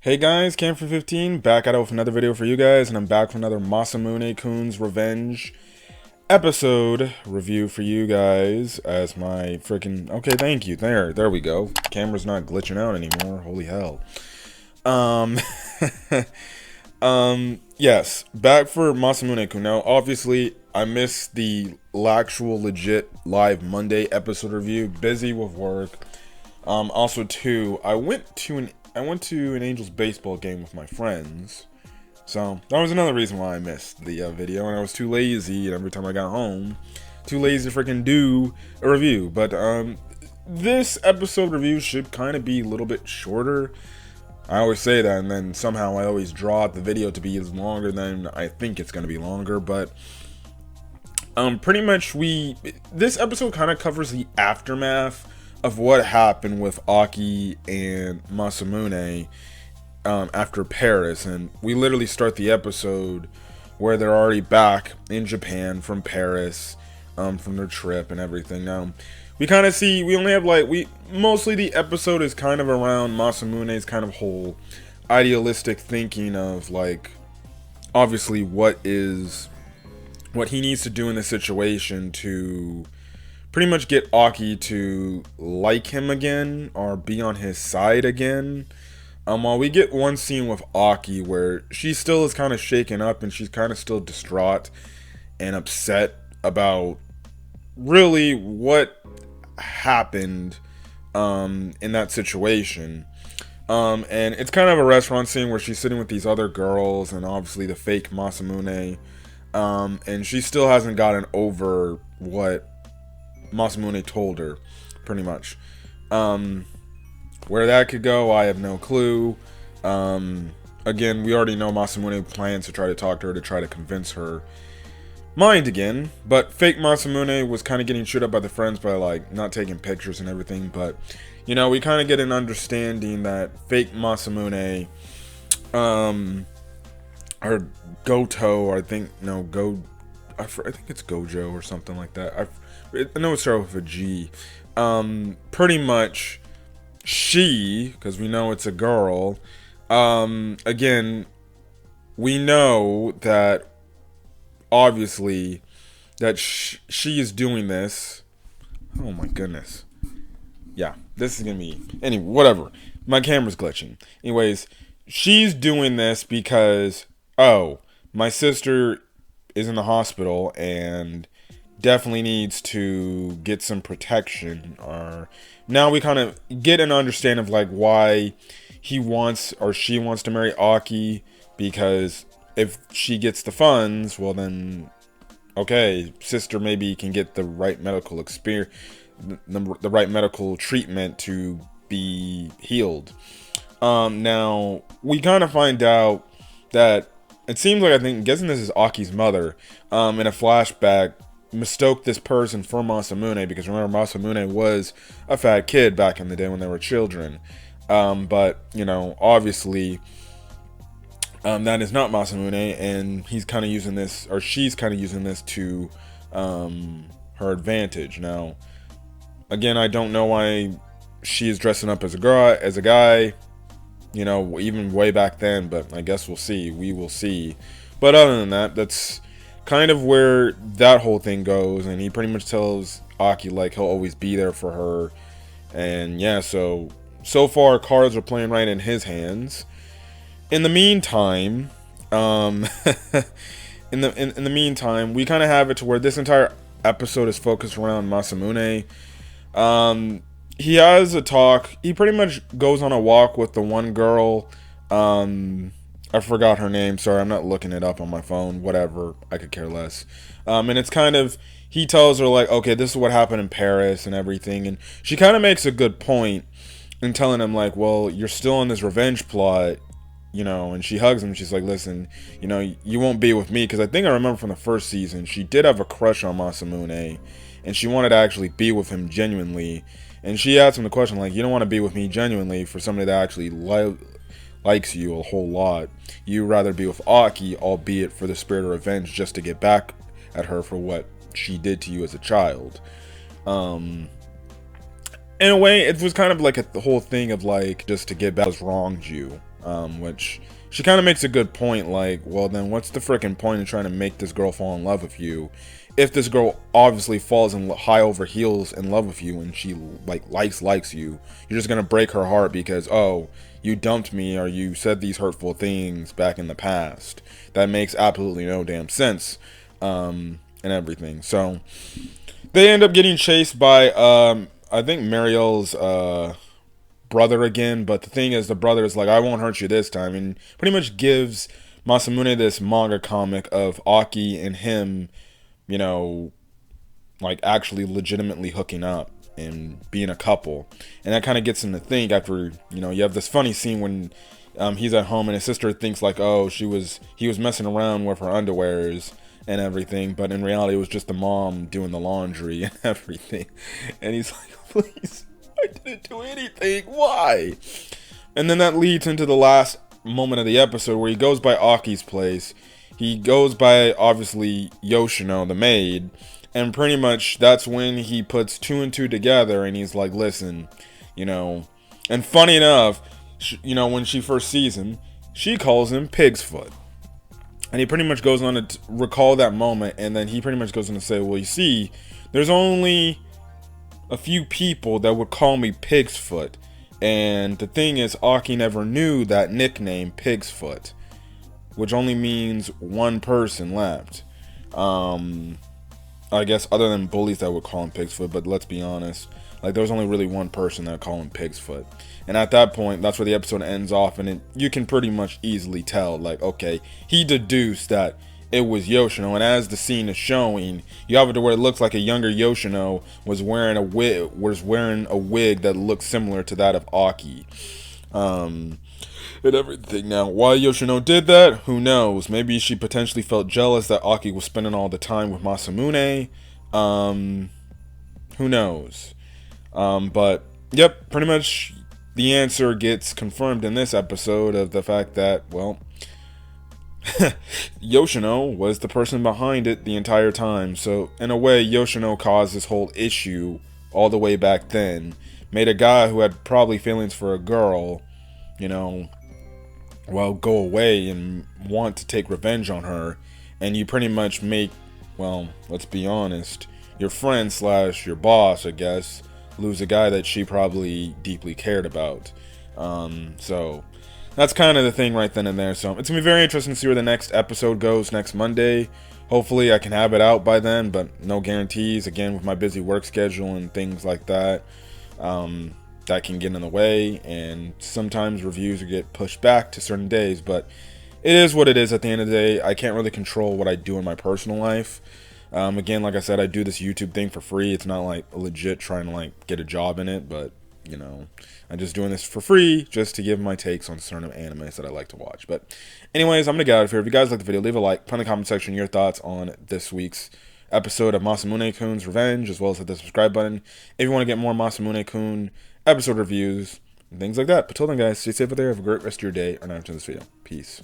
Hey guys, Cam for 15 back at it with another video for you guys, and I'm back with another Masamune Kun's Revenge episode review for you guys as my freaking okay, thank you. There we go. Camera's not glitching out anymore. Holy hell. Um yes, back for Masamune Kun. Now, obviously, I missed the actual legit live Monday episode review, busy with work. Also, too, I went to an Angels baseball game with my friends, so that was another reason why I missed the video. And I was too lazy, and every time I got home, too lazy to freaking do a review. But this episode review should kind of be a little bit shorter. I always say that, and then somehow I always draw out the video to be longer than I think it's going to be longer. But pretty much this episode kind of covers the aftermath of what happened with Aki and Masamune after Paris, and we literally start the episode where they're already back in Japan from Paris, from their trip and everything. Now, we kind of see, we only have mostly the episode is kind of around Masamune's kind of whole idealistic thinking of obviously what he needs to do in this situation to pretty much get Aki to like him again or be on his side again. While we get one scene with Aki where she still is kind of shaken up and she's kind of still distraught and upset about really what happened in that situation. And it's kind of a restaurant scene where she's sitting with these other girls and obviously the fake Masamune. And she still hasn't gotten over what Masamune told her, pretty much. Where that could go, I have no clue. Again, we already know Masamune plans to try to talk to her to try to convince her mind again. But fake Masamune was kind of getting chewed up by the friends by not taking pictures and everything. But we kind of get an understanding that fake Masamune, or Goto, or I think it's Gojo or something like that. I know it starts with a G. Pretty much, because we know it's a girl. Again, we know that obviously that she is doing this. Oh my goodness. Yeah, this is gonna be anyway. Whatever. My camera's glitching. Anyways, she's doing this because my sister is in the hospital and definitely needs to get some protection. Or now we kind of get an understanding of why he wants or she wants to marry Aki, because if she gets the funds, well then okay, sister maybe can get the right medical experience, the right medical treatment to be healed. Now we kind of find out that it seems like, guessing this is Aki's mother, in a flashback, mistook this person for Masamune, because remember, Masamune was a fat kid back in the day when they were children. But, obviously, that is not Masamune, and he's kind of using this, or she's kind of using this to her advantage. Now, again, I don't know why she is dressing up as a guy, even way back then, but I guess we'll see. We will see. But other than that, that's kind of where that whole thing goes, and he pretty much tells Aki he'll always be there for her. And yeah, so far cards are playing right in his hands. In the meantime, in the meantime, we kind of have it to where this entire episode is focused around Masamune. He has a talk. He pretty much goes on a walk with the one girl. I forgot her name. Sorry, I'm not looking it up on my phone. Whatever. I could care less. And it's kind of, he tells her okay, this is what happened in Paris and everything. And she kind of makes a good point in telling him well, you're still on this revenge plot, and she hugs him. She's like, listen, you won't be with me. Because I think I remember from the first season, she did have a crush on Masamune. And she wanted to actually be with him genuinely. And she asked him the question, you don't want to be with me genuinely for somebody that actually likes you a whole lot. You'd rather be with Aki, albeit for the spirit of revenge, just to get back at her for what she did to you as a child. In a way, it was kind of the whole thing of just to get back who's wronged you. which she kind of makes a good point, like, well, then what's the freaking point in trying to make this girl fall in love with you if this girl obviously falls in high over heels in love with you and she likes you? You're just gonna break her heart because, oh, you dumped me or you said these hurtful things back in the past. That makes absolutely no damn sense, and everything. So they end up getting chased by I think Mariel's brother again, but the thing is, the brother is like, I won't hurt you this time, and pretty much gives Masamune this manga comic of Aki and him, you know, like actually legitimately hooking up and being a couple. And that kind of gets him to think after, you know, you have this funny scene when he's at home and his sister thinks like, oh, he was messing around with her underwears and everything, but in reality it was just the mom doing the laundry and everything. And he's like, please, I didn't do anything, why? And then that leads into the last moment of the episode where he goes by Aki's place. He goes by, obviously, Yoshino, the maid, and pretty much that's when he puts two and two together and he's like, listen, you know, and funny enough, you know, when she first sees him, she calls him Pig's Foot. And he pretty much goes on to recall that moment, and then he pretty much goes on to say, well, you see, there's only a few people that would call me Pig's Foot. And the thing is, Aki never knew that nickname, Pig's Foot, which only means one person left. I guess other than bullies that would call him Pig's Foot, but let's be honest, like there was only really one person that would call him Pig's Foot. And at that point, that's where the episode ends off, and you can pretty much easily tell, like, okay, he deduced that it was Yoshino, and as the scene is showing, you have it to where it looks like a younger Yoshino was wearing a wig that looks similar to that of Aki. And everything. Now, why Yoshino did that, who knows? Maybe she potentially felt jealous that Aki was spending all the time with Masamune. Who knows? But, yep, pretty much the answer gets confirmed in this episode of the fact that, well, Yoshino was the person behind it the entire time. So, in a way, Yoshino caused this whole issue all the way back then. Made a guy who had probably feelings for a girl, you know, well, go away and want to take revenge on her. And you pretty much make, well, let's be honest, your friend / your boss, I guess, lose a guy that she probably deeply cared about. So that's kind of the thing right then and there. So it's going to be very interesting to see where the next episode goes next Monday. Hopefully I can have it out by then, but no guarantees. Again, with my busy work schedule and things like that, that can get in the way. And sometimes reviews get pushed back to certain days. But it is what it is at the end of the day. I can't really control what I do in my personal life. Again, like I said, I do this YouTube thing for free. It's not like legit trying to like get a job in it, but you know, I'm just doing this for free just to give my takes on certain animes that I like to watch. But anyways, I'm gonna get out of here. If you guys like the video, leave a like, put in the comment section your thoughts on this week's episode of Masamune Kun's Revenge, as well as hit the subscribe button if you want to get more Masamune Kun episode reviews and things like that. But till then, guys, stay safe out there. Have a great rest of your day or night after this video. Peace.